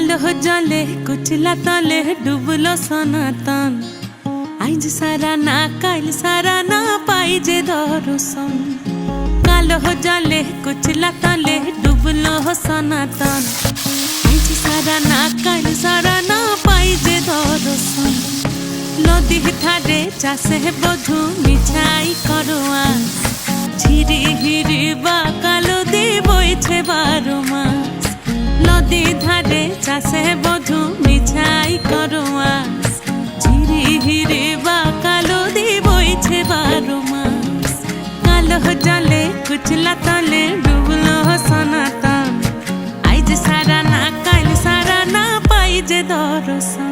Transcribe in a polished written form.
কালো জলে কুচলা তলে ডুবলো সনাতন। আইজ সারা না কাল সারা না পাই যে দর্শন। কালো জলে কুচলা তলে ডুবলো সনাতন। আইজ সারা না কাল সারা না পাই যে দর্শন। নদী ধারে চাষে বধু মিছাই করোয়া। ঝিরি হিরি বা কালো দি বইছে 12 মাস। নদী ধারে চাষে বধু মিছাই করোয়া। ঝিরি হিরি বা কালো দি বইছে 12 মাস। কালো জলে কুচলা তলে ডুবলো সনাতন। আইজ সারা না কাল সারা না পাই যে দর্শন।